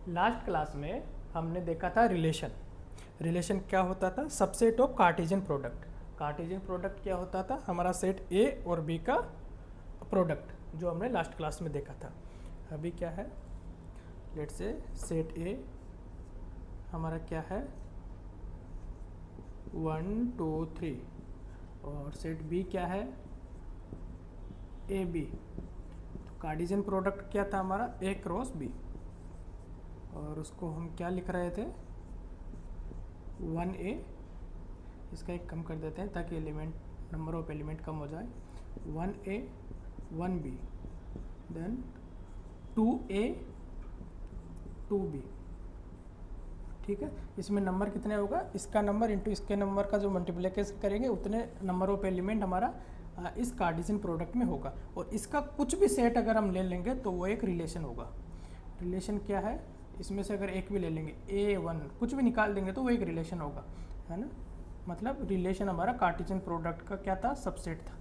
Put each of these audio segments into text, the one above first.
Last class में हमने देखा था रिलेशन। रिलेशन क्या होता था? Subset of Cartesian product. Cartesian product क्या होता था? हमारा सेट ए और बी का प्रोडक्ट, जो हमने लास्ट क्लास में देखा था। अभी क्या है, लेट्स से सेट ए हमारा क्या है 1 2 3 और सेट बी क्या है ए बी। तो कार्टेशियन प्रोडक्ट क्या था हमारा ए क्रॉस बी, और उसको हम क्या लिख रहे थे 1a। इसका एक कम कर देते हैं ताकि एलिमेंट नंबर ऑफ एलिमेंट कम हो जाए। 1a 1b then 2a 2b। ठीक है, इसमें नंबर कितने होगा, इसका नंबर इंटू इसके नंबर का जो मल्टीप्लिकेशन करेंगे उतने नंबर ऑफ एलिमेंट हमारा इस कार्टेशियन प्रोडक्ट में होगा। और इसका कुछ भी सेट अगर हम ले लेंगे तो वो एक रिलेशन होगा। रिलेशन क्या है, इसमें से अगर एक भी ले लेंगे A1 कुछ भी निकाल देंगे तो वो एक रिलेशन होगा, है ना। मतलब रिलेशन हमारा कार्टेशियन प्रोडक्ट का क्या था, सबसेट था।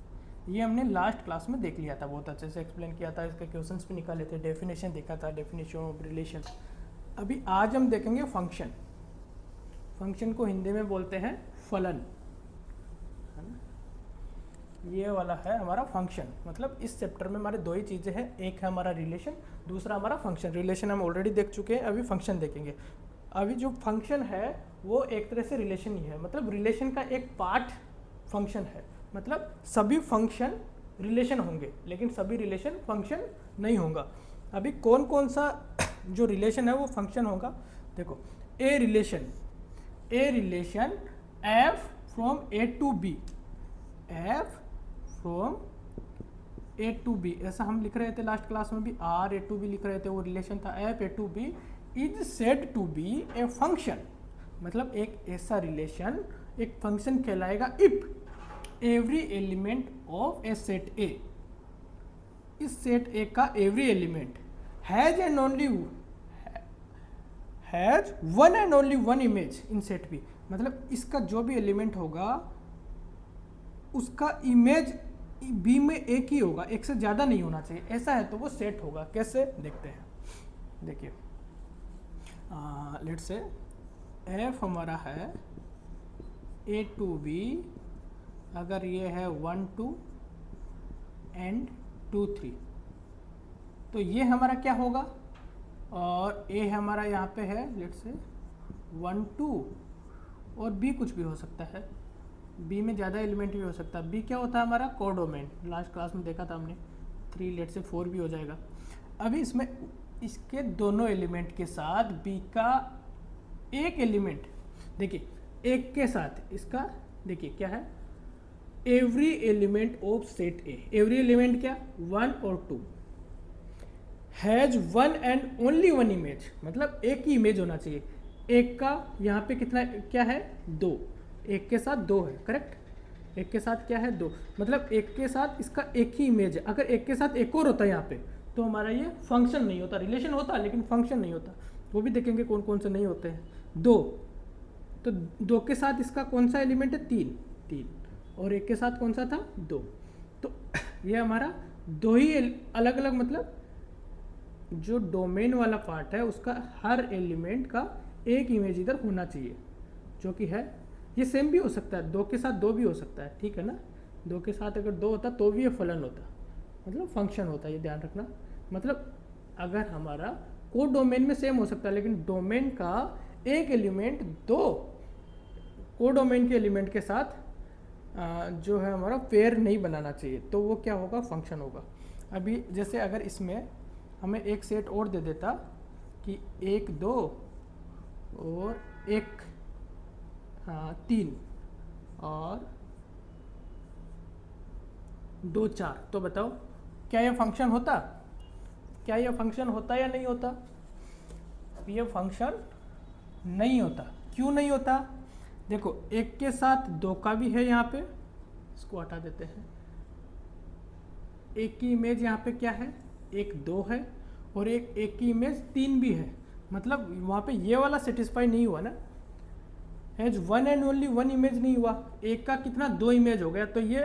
ये हमने लास्ट क्लास में देख लिया था, बहुत अच्छे से एक्सप्लेन किया था, इसके क्वेश्चंस भी निकाले थे, डेफिनेशन देखा था, डेफिनेशन ऑफ रिलेशन। अभी आज हम देखेंगे फंक्शन। फंक्शन को हिंदी में बोलते हैं फलन, है ना। ये वाला है हमारा फंक्शन। मतलब इस चैप्टर में हमारे दो ही चीज़ें हैं, एक है हमारा रिलेशन, दूसरा हमारा फंक्शन। रिलेशन हम ऑलरेडी देख चुके हैं, अभी फंक्शन देखेंगे। अभी जो फंक्शन है वो एक तरह से रिलेशन ही है, मतलब रिलेशन का एक पार्ट फंक्शन है। मतलब सभी फंक्शन रिलेशन होंगे लेकिन सभी रिलेशन फंक्शन नहीं होगा। अभी कौन कौन सा जो रिलेशन है वो फंक्शन होगा, देखो। A relation F from A to B, F from A to B, ऐसा हम लिख रहे थे लास्ट क्लास में भी, आर ए टू बी लिख रहे थे, वो रिलेशन था। F A to B is said to be a function. मतलब एक ऐसा रिलेशन एक फंक्शन कहलाएगा if every element of a set A, इस सेट ए का every element has one and only one image in set B. मतलब इसका जो भी एलिमेंट होगा उसका इमेज बी में एक ही होगा, एक से ज़्यादा नहीं होना चाहिए। ऐसा है तो वो सेट होगा। कैसे, देखते हैं। देखिए, लेट्स से एफ हमारा है ए टू बी, अगर ये है 1 2 एंड 2 3, तो ये हमारा क्या होगा। और ए हमारा यहाँ पे है लेट्स से 1 2, और बी कुछ भी हो सकता है, बी में ज़्यादा एलिमेंट भी हो सकता है। बी क्या होता है हमारा कोडोमेन, लास्ट क्लास में देखा था हमने। 3 लेट से 4 भी हो जाएगा। अभी इसमें इसके दोनों एलिमेंट के साथ बी का एक एलिमेंट, देखिए एक के साथ इसका, देखिए क्या है, every element of set A, every element क्या 1 और 2 has one and only one image. मतलब एक ही इमेज होना चाहिए। एक का यहाँ पे कितना क्या है 2, एक के साथ 2 है, करेक्ट। एक के साथ क्या है 2, मतलब एक के साथ इसका एक ही इमेज है। अगर एक के साथ एक और होता है यहाँ पे तो हमारा ये फंक्शन नहीं होता, रिलेशन होता लेकिन फंक्शन नहीं होता। वो भी देखेंगे कौन कौन से नहीं होते हैं। 2, तो 2 के साथ इसका कौन सा एलिमेंट है 3, और एक के साथ कौन सा था 2। तो ये हमारा दो ही अलग अलग, मतलब जो डोमेन वाला पार्ट है उसका हर एलिमेंट का एक इमेज इधर होना चाहिए, जो कि है। ये सेम भी हो सकता है, 2 के साथ 2 भी हो सकता है, ठीक है ना। 2 के साथ अगर 2 होता तो भी ये फलन होता, मतलब फंक्शन होता है, ये ध्यान रखना। मतलब अगर हमारा कोड डोमेन में सेम हो सकता है लेकिन डोमेन का एक एलिमेंट 2 कोड डोमेन के एलिमेंट के साथ जो है हमारा पेयर नहीं बनाना चाहिए, तो वो क्या होगा, फंक्शन होगा। अभी जैसे अगर इसमें हमें एक सेट और दे देता कि 1 2 और 1 3 और 2 4, तो बताओ क्या ये फंक्शन होता, क्या ये फंक्शन होता या नहीं होता। ये फंक्शन नहीं होता। क्यों नहीं होता, देखो एक के साथ 2 का भी है यहाँ पे, इसको हटा देते हैं। एक की इमेज यहाँ पे क्या है, एक 2 है, और एक की इमेज 3 भी है। मतलब वहाँ पे ये वाला सेटिस्फाई नहीं हुआ ना, has one and only one image नहीं हुआ। एक का कितना 2 इमेज हो गया, तो ये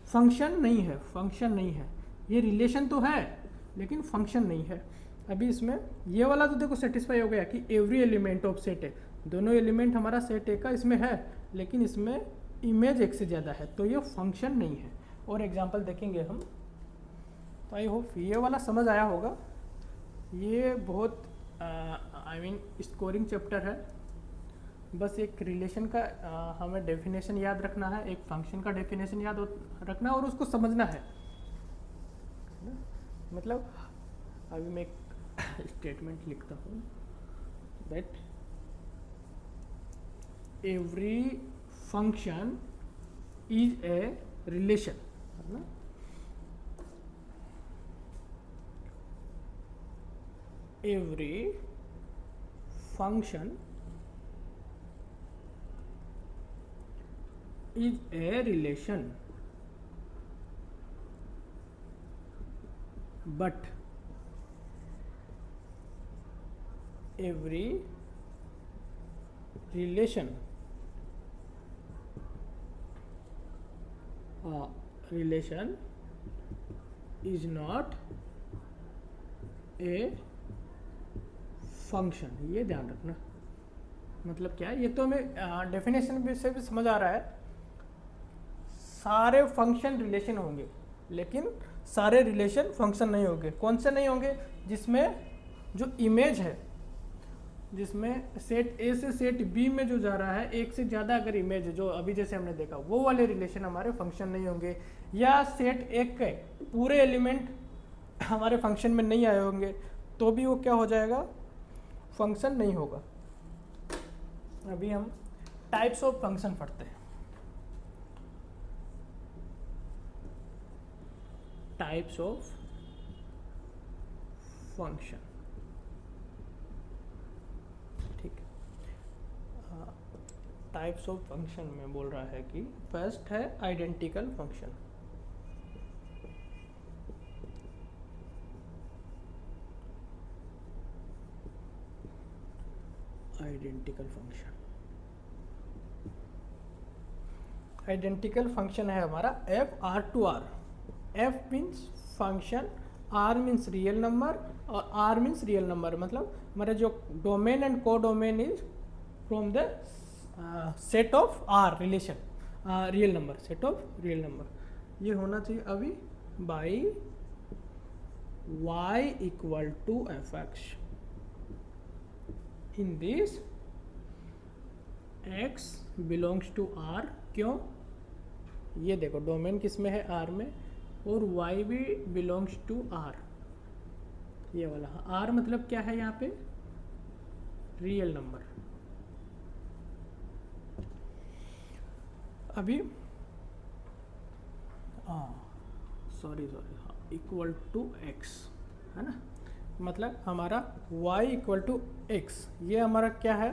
फंक्शन नहीं है, फंक्शन नहीं है। ये रिलेशन तो है लेकिन फंक्शन नहीं है। अभी इसमें ये वाला तो देखो सेटिस्फाई हो गया कि एवरी एलिमेंट ऑफ सेट ए, दोनों एलिमेंट हमारा सेट ए का इसमें है, लेकिन इसमें इमेज एक से ज़्यादा है, तो ये फंक्शन नहीं है। और एग्जांपल देखेंगे हम, तो आई होप ये वाला समझ आया होगा। ये बहुत आई मीन स्कोरिंग चैप्टर है। बस एक रिलेशन का हमें डेफिनेशन याद रखना है, एक फंक्शन का डेफिनेशन याद रखना है और उसको समझना है ना? मतलब अभी मैं एक स्टेटमेंट लिखता हूँ that every function is a relation, है ना? Every function is a relation, but every relation is not a function। ये ध्यान रखना। मतलब क्या है, ये तो हमें डेफिनेशन से भी समझ आ रहा है। सारे फंक्शन रिलेशन होंगे, लेकिन सारे रिलेशन फंक्शन नहीं होंगे। कौन से नहीं होंगे? जिसमें जो इमेज है, जिसमें सेट ए से सेट बी में जो जा रहा है, एक से ज़्यादा अगर इमेज है, जो अभी जैसे हमने देखा, वो वाले रिलेशन हमारे फंक्शन नहीं होंगे। या सेट एक के पूरे एलिमेंट हमारे फंक्शन में नहीं आए होंगे, तो भी वो क्या हो जाएगा? फंक्शन नहीं होगा। अभी हम टाइप्स ऑफ फंक्शन पढ़ते हैं। टाइप्स ऑफ फंक्शन, ठीक है। टाइप्स ऑफ फंक्शन में बोल रहा है कि फर्स्ट है identical function. Identical function, identical function है हमारा F R to R. F means function, R means real number और आर मीन्स रियल नंबर। मतलब हमारा जो domain and codomain is from the set of R relation, real number, set of real number. ये होना चाहिए अभी by y equal to F X. In this x belongs to r। क्यों? ये देखो डोमेन किस में है? r में, और y भी बिलोंग्स टू r। ये वाला r मतलब क्या है यहाँ पे? Real number. अभी सॉरी इक्वल टू x, है ना? मतलब हमारा y इक्वल टू x, ये हमारा क्या है?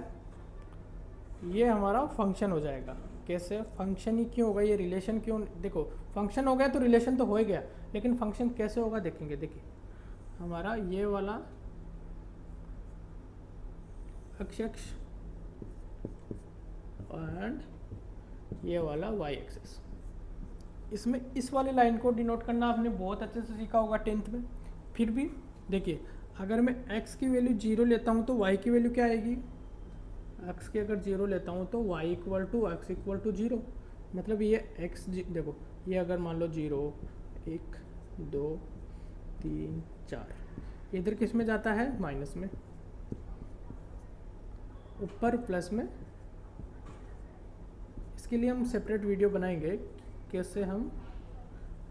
ये हमारा फंक्शन हो जाएगा। कैसे फंक्शन ही क्यों होगा? ये रिलेशन क्यों? देखो फंक्शन हो गया तो रिलेशन तो हो ही गया, लेकिन फंक्शन कैसे होगा देखेंगे। देखिए हमारा ये वाला x एंड ये वाला y एक्सिस, इसमें इस वाली लाइन को डिनोट करना आपने बहुत अच्छे से सीखा होगा 10th में। फिर भी देखिए अगर मैं x की वैल्यू 0 लेता हूँ तो y की वैल्यू क्या आएगी? x की अगर 0 लेता हूँ तो y equal to x equal to 0। मतलब ये x देखो, ये अगर मान लो 0 1 2 3 4, इधर किस में जाता है? माइनस में, ऊपर प्लस में। इसके लिए हम सेपरेट वीडियो बनाएंगे कैसे हम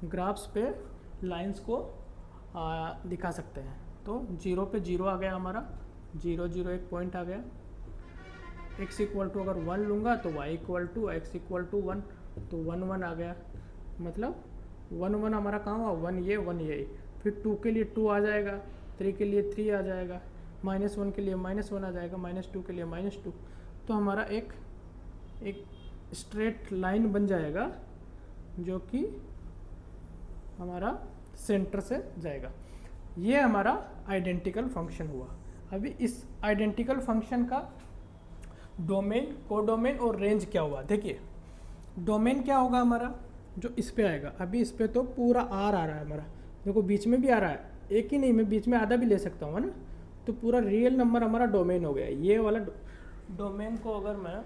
ग्राफ्स पे लाइंस को दिखा सकते हैं। तो 0 पे 0 आ गया हमारा, 0 0 एक पॉइंट आ गया। x इक्वल टू अगर 1 लूँगा तो y equal to x equal to 1, तो 1 1 आ गया। मतलब 1 1 हमारा कहाँ हुआ? 1 ये 1 ये। फिर 2 के लिए 2 आ जाएगा, 3 के लिए 3 आ जाएगा, -1 के लिए -1 आ जाएगा, -2 के लिए -2। तो हमारा एक स्ट्रेट लाइन बन जाएगा जो कि हमारा सेंटर से जाएगा। ये हमारा आइडेंटिकल फंक्शन हुआ। अभी इस आइडेंटिकल फंक्शन का डोमेन, कोडोमेन और रेंज क्या हुआ? देखिए डोमेन क्या होगा हमारा? जो इस पे आएगा। अभी इस पे तो पूरा आर आ रहा है हमारा, देखो बीच में भी आ रहा है, एक ही नहीं, मैं बीच में आधा भी ले सकता हूँ, है ना। तो पूरा रियल नंबर हमारा डोमेन हो गया। ये वाला डोमेन को अगर मैं,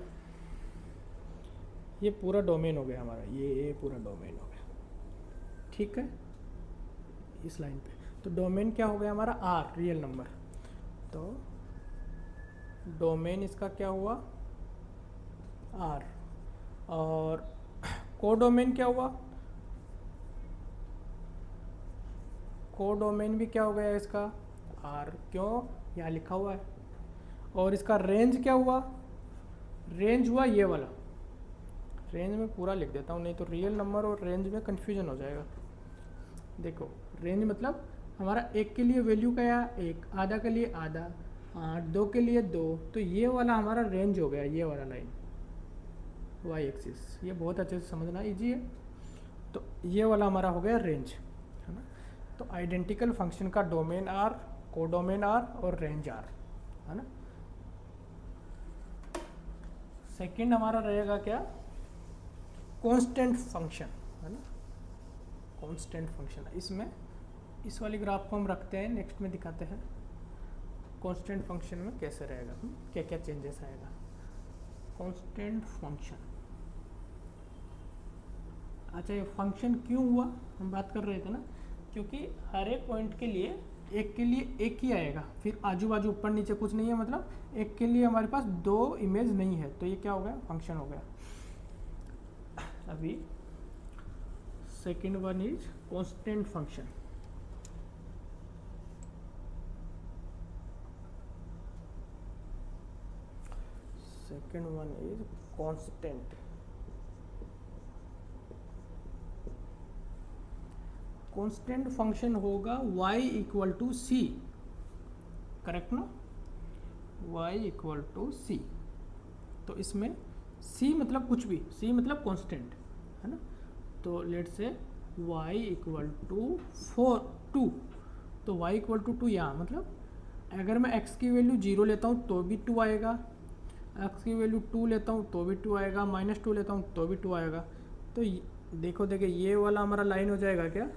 ये पूरा डोमेन हो गया हमारा, ये पूरा डोमेन हो गया, ठीक है, इस लाइन पे। तो डोमेन क्या हो गया हमारा, आर, रियल नंबर। तो डोमेन इसका क्या हुआ, आर। और कोडोमेन क्या हुआ, कोडोमेन भी क्या हो गया इसका, आर। क्यों, यहाँ लिखा हुआ है। और इसका रेंज क्या हुआ, रेंज हुआ ये वाला। रेंज में पूरा लिख देता हूँ, नहीं तो रियल नंबर और रेंज में कन्फ्यूजन हो जाएगा। देखो, रेंज मतलब हमारा एक के लिए वैल्यू क्या है, एक, आधा के लिए आधा, 8, 2 के लिए 2। तो ये वाला हमारा रेंज हो गया, ये वाला लाइन, वाई एक्सिस। ये बहुत अच्छे से समझना, इजी है। तो ये वाला हमारा हो गया रेंज, है ना। तो आइडेंटिकल फंक्शन का डोमेन आर, कोडोमेन आर और रेंज आर, है ना। सेकंड हमारा रहेगा क्या, कांस्टेंट फंक्शन, है ना। कांस्टेंट फंक्शन, इसमें इस वाली ग्राफ को हम रखते हैं, नेक्स्ट में दिखाते हैं कांस्टेंट फंक्शन में कैसे रहेगा, क्या क्या चेंजेस आएगा। कांस्टेंट फंक्शन, अच्छा ये फंक्शन क्यों हुआ, हम बात कर रहे थे ना, क्योंकि हर एक पॉइंट के लिए एक ही आएगा, फिर आजू बाजू ऊपर नीचे कुछ नहीं है, मतलब एक के लिए हमारे पास 2 इमेज नहीं है, तो ये क्या हो गया, फंक्शन हो गया। अभी second one is constant function. Second one is constant. Constant function होगा y equal to C, correct ना, y इक्वल टू सी। तो इसमें c मतलब कुछ भी, c मतलब कांस्टेंट, है ना। तो late say y equal to 2, तो y इक्वल टू 2 यहाँ, मतलब अगर मैं x की वैल्यू 0 लेता हूँ तो भी 2 आएगा, x की वैल्यू 2 लेता हूँ तो भी 2 आएगा, -2 लेता हूँ तो भी 2 आएगा। तो देखो ये वाला हमारा लाइन हो जाएगा क्या,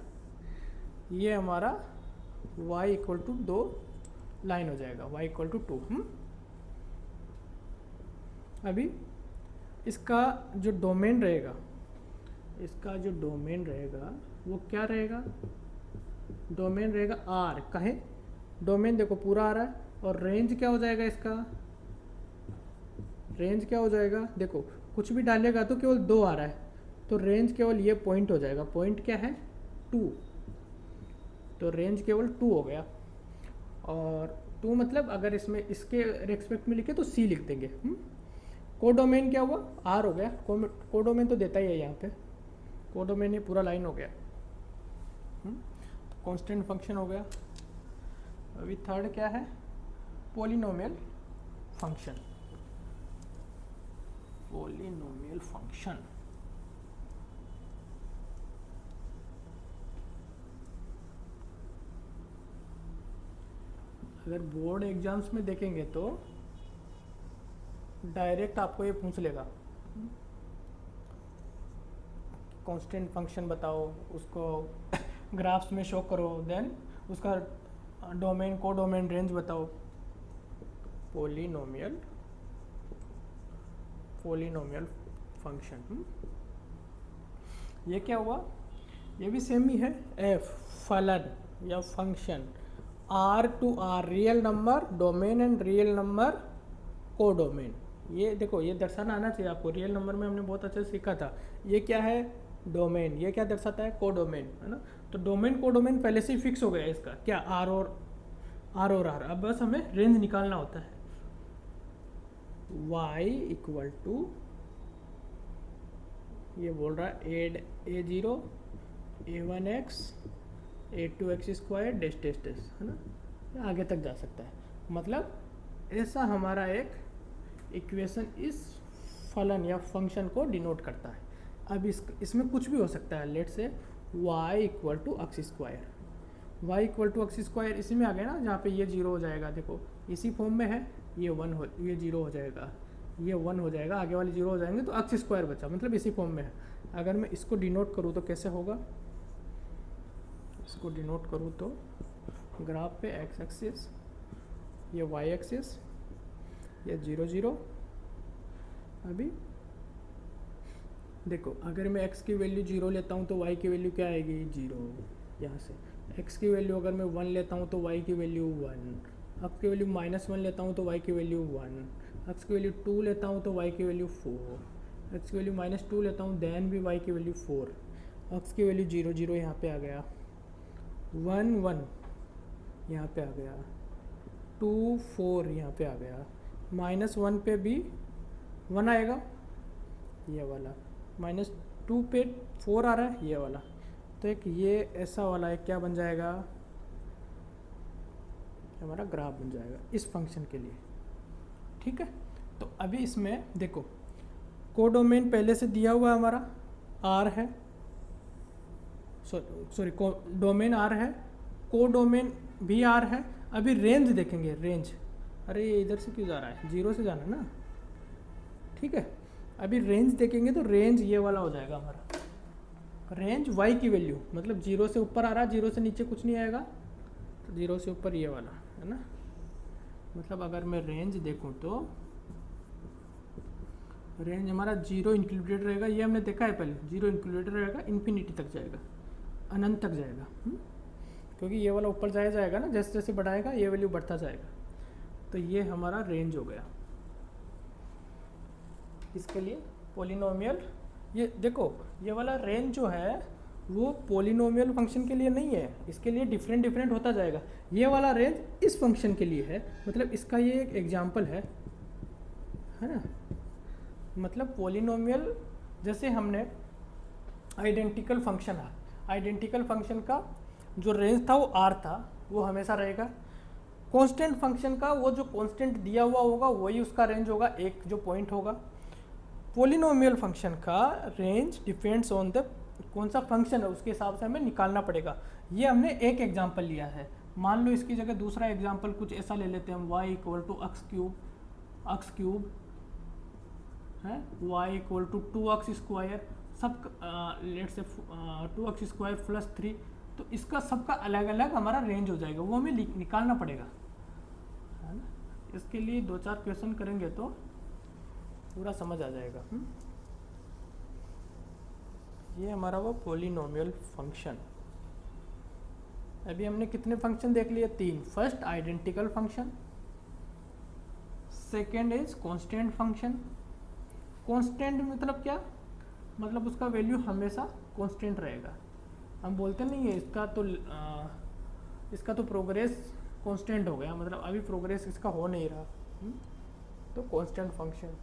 ये हमारा y इक्वल टू 2 लाइन हो जाएगा, y इक्वल टू 2। अभी इसका जो डोमेन रहेगा, इसका जो डोमेन रहेगा वो क्या रहेगा, डोमेन रहेगा r, कहे डोमेन देखो पूरा आ रहा है। और रेंज क्या हो जाएगा इसका, रेंज क्या हो जाएगा, देखो कुछ भी डालेगा तो केवल 2 आ रहा है, तो रेंज केवल ये पॉइंट हो जाएगा, पॉइंट क्या है 2, तो रेंज केवल 2 हो गया। और 2 मतलब अगर इसमें इसके रेस्पेक्ट में लिखे तो c लिख देंगे। कोडोमेन क्या हुआ, r हो गया, कोडोमेन तो देता ही है यहाँ पे, कोडोमेन ये पूरा लाइन हो गया। कांस्टेंट फंक्शन हो गया। अभी थर्ड क्या है, पॉलिनोमियल फंक्शन। पॉलिनोमियल फंक्शन, अगर बोर्ड एग्जाम्स में देखेंगे तो डायरेक्ट आपको ये पूछ लेगा, कांस्टेंट फंक्शन बताओ, उसको ग्राफ्स में शो करो, देन उसका डोमेन, कोडोमेन, रेंज बताओ। पॉलिनोमियल फंक्शन, ये क्या हुआ, ये भी सेम ही है, एफ फलन या function, R to R, real number domain and real number codomain. ये देखो, ये दर्शाना आना चाहिए आपको, रियल नंबर में हमने बहुत अच्छे से सीखा था। ये क्या है, डोमेन, ये क्या दर्शाता है, कोडोमेन, है ना। तो डोमेन कोडोमेन पहले से ही फिक्स हो गया है इसका, क्या आर और आर। अब बस हमें रेंज निकालना होता है। y इक्वल टू, ये बोल रहा है add a0 a1x a2x square dash dash dash, है ना, आगे तक जा सकता है। मतलब ऐसा हमारा एक इक्वेशन इस फलन या फंक्शन को डिनोट करता है। अब इसमें कुछ भी हो सकता है, let say y equal to X square, y equal to X square इसी में आ गया ना, जहाँ पे ये 0 हो जाएगा, देखो इसी फॉर्म में है, ये 0 हो जाएगा, ये 1 हो जाएगा, आगे वाले 0 हो जाएंगे, तो एक्स स्क्वायर बचा, मतलब इसी फॉर्म में है। अगर मैं इसको डिनोट करूँ तो कैसे होगा, इसको डिनोट करूँ तो ग्राफ पे एक्स एक्सिस, ये वाई एक्सिस, ये 0 0। अभी देखो अगर मैं x की वैल्यू 0 लेता हूँ तो y की वैल्यू क्या आएगी 0। यहाँ से x की वैल्यू अगर मैं 1 लेता हूँ तो y की वैल्यू 1, x की वैल्यू -1 लेता हूँ तो y की वैल्यू 1, x की वैल्यू 2 लेता हूँ तो y की वैल्यू 4, x की वैल्यू -2 लेता हूँ देन भी y की वैल्यू 4, x की वैल्यू 0 0 यहाँ पे आ गया, 1 1 यहाँ पे आ गया, 2 4 यहाँ पे आ गया, -1 पे भी 1 आएगा ये वाला, -2 पे 4 आ रहा है ये वाला। तो एक ये ऐसा वाला है क्या बन जाएगा, हमारा ग्राफ बन जाएगा इस फंक्शन के लिए। ठीक है, तो अभी इसमें देखो कोडोमेन पहले से दिया हुआ है हमारा R है, सॉरी डोमेन R है, कोडोमेन भी R है। अभी रेंज देखेंगे, रेंज, अरे ये इधर से क्यों जा रहा है, 0 से जाना ना। ठीक है, अभी रेंज देखेंगे तो रेंज ये वाला हो जाएगा हमारा, रेंज y की वैल्यू मतलब 0 से ऊपर आ रहा है, 0 से नीचे कुछ नहीं आएगा, तो 0 से ऊपर ये वाला है ना। मतलब अगर मैं रेंज देखूं तो रेंज हमारा 0 इंक्लूडेड रहेगा, ये हमने देखा है पहले, 0 इंक्लूडेड रहेगा, इन्फिनिटी तक जाएगा, अनंत तक जाएगा। क्योंकि ये वाला ऊपर जाया जाएगा ना, जैसे जैसे बढ़ाएगा ये वैल्यू बढ़ता जाएगा। तो ये हमारा रेंज हो गया इसके लिए पॉलिनोमियल। ये देखो ये वाला रेंज जो है वो पॉलिनोमियल फंक्शन के लिए नहीं है, इसके लिए डिफरेंट होता जाएगा। ये वाला रेंज इस फंक्शन के लिए है, मतलब इसका ये एक एग्जाम्पल है ना। मतलब पॉलिनोमियल जैसे हमने आइडेंटिकल फंक्शन, आइडेंटिकल फंक्शन का जो रेंज था वो R था, वो हमेशा रहेगा। कांस्टेंट फंक्शन का वो जो कांस्टेंट दिया हुआ होगा वही उसका रेंज होगा, एक जो पॉइंट होगा। पॉलिनोमियल फंक्शन का रेंज डिपेंड्स ऑन द कौन सा फंक्शन है, उसके हिसाब से हमें निकालना पड़ेगा। ये हमने एक एग्जांपल लिया है, मान लो इसकी जगह दूसरा एग्जांपल कुछ ऐसा ले लेते हैं, y = x क्यूब है, y = 2x², सब लेट से 2x² + 3, तो इसका सबका अलग अलग हमारा रेंज हो जाएगा, वो हमें निकालना पड़ेगा, है ना। इसके लिए 2-4 क्वेश्चन करेंगे तो पूरा समझ आ जाएगा। ये हमारा वो पॉलिनोमियल फंक्शन। अभी हमने कितने फंक्शन देख लिए, 3। First identical function, second is constant function. Constant मतलब क्या, मतलब उसका वैल्यू हमेशा कांस्टेंट रहेगा। हम बोलते नहीं है इसका तो प्रोग्रेस कांस्टेंट हो गया, मतलब अभी प्रोग्रेस इसका हो नहीं रहा, तो कांस्टेंट फंक्शन।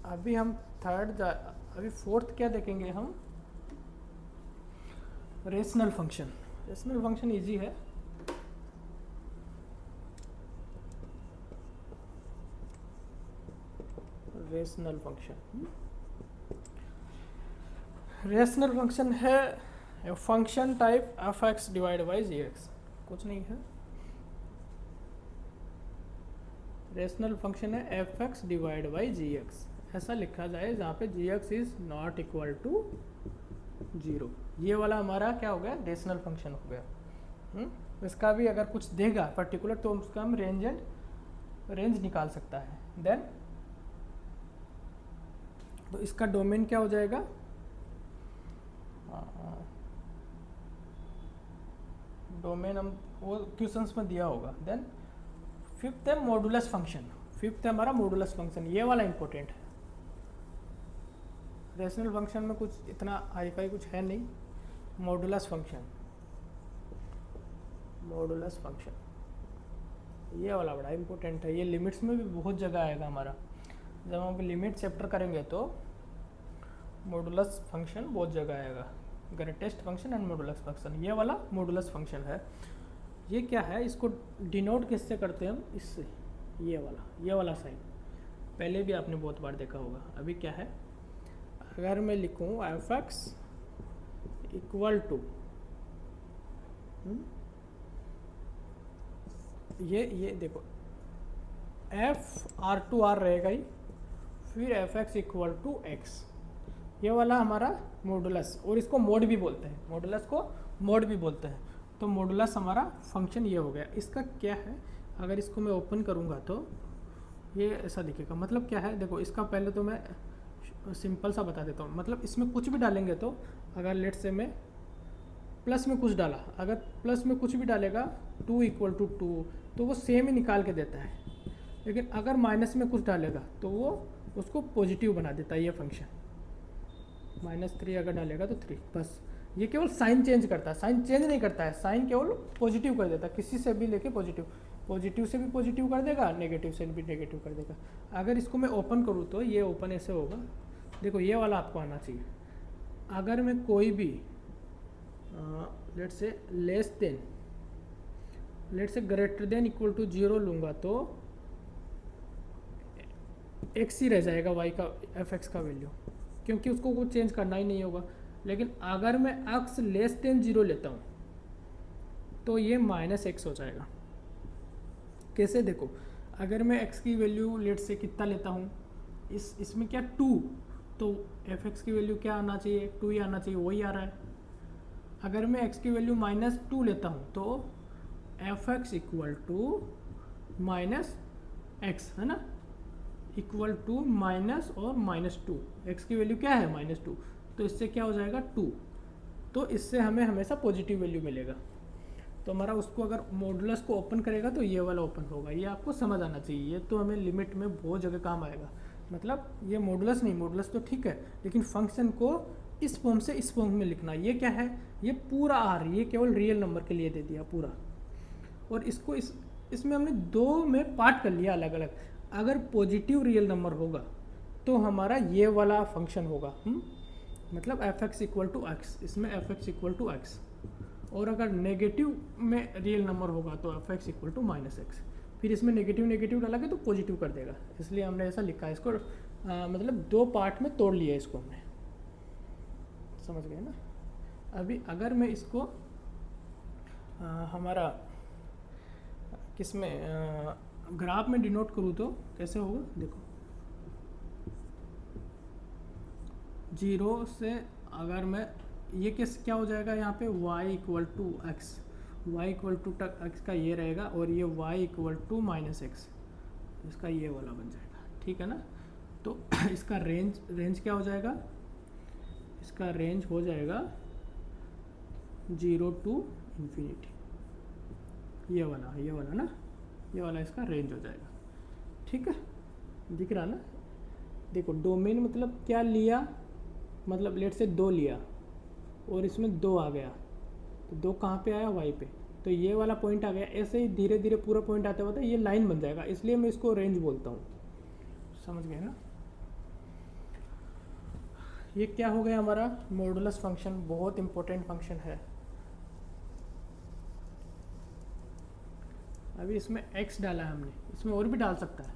अभी हम अभी फोर्थ क्या देखेंगे हम, rational function. Rational function easy है, रेशनल फंक्शन। रेशनल फंक्शन है फंक्शन टाइप f(x) / gx, कुछ नहीं है। रेशनल फंक्शन है f(x) / gx, ऐसा लिखा जाए जहाँ पे gx is not equal to 0। ये वाला हमारा क्या हो गया, रेशनल फंक्शन हो गया। इसका भी अगर कुछ देगा पर्टिकुलर तो उसका हम रेंज निकाल सकता है। देन तो इसका डोमेन क्या हो जाएगा, डोमेन हम वो क्वेश्चंस में दिया होगा। देन फिफ्थ है मॉडुलस फंक्शन, फिफ्थ है हमारा मॉडुलस फंक्शन, ये वाला इंपॉर्टेंट है। रेशनल फंक्शन में कुछ इतना हाईफाई कुछ है नहीं, मॉडुलस फंक्शन, मॉडुलस फंक्शन ये वाला बड़ा इंपॉर्टेंट है। ये लिमिट्स में भी बहुत जगह आएगा हमारा, जब हम लिमिट चैप्टर करेंगे तो मॉडुलस फंक्शन बहुत जगह आएगा, greatest function and modulus function. ये वाला मॉडुलस फंक्शन है। ये क्या है, इसको डिनोट किससे करते हैं हम, इससे, ये वाला साइन पहले भी आपने बहुत बार देखा होगा। अभी क्या है, अगर मैं लिखूं f(x) = ये देखो f(r2r) रहेगा ही, फिर f(x) = x, ये वाला हमारा मॉडुलस, और इसको मोड भी बोलते हैं, मॉडुलस को मोड भी बोलते हैं। तो मॉडुलस हमारा फंक्शन ये हो गया। इसका क्या है, अगर इसको मैं ओपन करूँगा तो ये ऐसा दिखेगा। मतलब क्या है, देखो इसका पहले तो मैं सिंपल सा बता देता हूँ। मतलब इसमें कुछ भी डालेंगे तो अगर लेट से मैं प्लस में कुछ डाला, अगर प्लस में कुछ भी डालेगा 2 = 2 तो वो सेम ही निकाल के देता है। लेकिन अगर माइनस में कुछ डालेगा तो वो उसको पॉजिटिव बना देता है ये फंक्शन। -3 अगर डालेगा तो 3, बस ये केवल साइन चेंज करता है, साइन चेंज नहीं करता है, साइन केवल पॉजिटिव कर देता है। किसी से भी लेके पॉजिटिव से भी पॉजिटिव कर देगा, नेगेटिव से भी नेगेटिव कर देगा। अगर इसको मैं ओपन करूँ तो ये ओपन ऐसे होगा। देखो ये वाला आपको आना चाहिए। अगर मैं कोई भी लेट से ग्रेटर देन इक्वल टू 0 लूँगा तो x ही रह जाएगा y का f(x) का वैल्यू, क्योंकि उसको कुछ चेंज करना ही नहीं होगा। लेकिन अगर मैं x < 0 लेता हूँ तो ये -x हो जाएगा। कैसे, देखो अगर मैं x की वैल्यू लेट से कितना लेता हूँ, इसमें क्या 2, तो f(x) की वैल्यू क्या आना चाहिए, 2 ही आना चाहिए, वही आ रहा है। अगर मैं x की वैल्यू -2 लेता हूँ तो f(x) = -x, है ना, इक्वल टू माइनस और -2। x की वैल्यू क्या है, -2, तो इससे क्या हो जाएगा 2, तो इससे हमें हमेशा पॉजिटिव वैल्यू मिलेगा। तो हमारा उसको अगर मॉडुलस को ओपन करेगा तो ये वाला ओपन होगा। ये आपको समझ आना चाहिए, ये तो हमें लिमिट में बहुत जगह काम आएगा। मतलब ये मॉडुलस नहीं, मॉडुलस तो ठीक है, लेकिन फंक्शन को इस फॉर्म से इस फॉर्म में लिखना। ये क्या है, ये पूरा r, ये केवल रियल नंबर के लिए दे दिया पूरा, और इसको इसमें हमने 2 में पार्ट कर लिया अलग अलग। अगर पॉजिटिव रियल नंबर होगा तो हमारा ये वाला फंक्शन होगा, मतलब f(x) = x, इसमें f(x) = x। और अगर नेगेटिव में रियल नंबर होगा तो f(x) = -x। फिर इसमें नेगेटिव डालेंगे तो पॉजिटिव कर देगा, इसलिए हमने ऐसा लिखा है इसको। मतलब 2 पार्ट में तोड़ लिया इसको हमने, समझ गए ना। अभी अगर मैं इसको हमारा किस में ग्राफ में डिनोट करूँ तो कैसे होगा, देखो 0 से अगर मैं ये क्या हो जाएगा, यहाँ पे y = x, y = x का ये रहेगा, और ये y = -x, इसका ये वाला बन जाएगा, ठीक है ना। तो इसका रेंज क्या हो जाएगा, इसका रेंज हो जाएगा 0 to ∞, ये वाला ना, ये वाला इसका रेंज हो जाएगा, ठीक है, दिख रहा ना। देखो डोमेन मतलब क्या लिया, मतलब लेट से 2 लिया और इसमें 2 आ गया, तो 2 कहाँ पे आया, y पे, तो ये वाला पॉइंट आ गया। ऐसे ही धीरे धीरे पूरा पॉइंट आते होता है ये लाइन बन जाएगा, इसलिए मैं इसको रेंज बोलता हूँ, समझ गए ना। ये क्या हो गया हमारा मॉडुलस फंक्शन, बहुत इंपॉर्टेंट फंक्शन है। अभी इसमें x डाला है हमने, इसमें और भी डाल सकता है,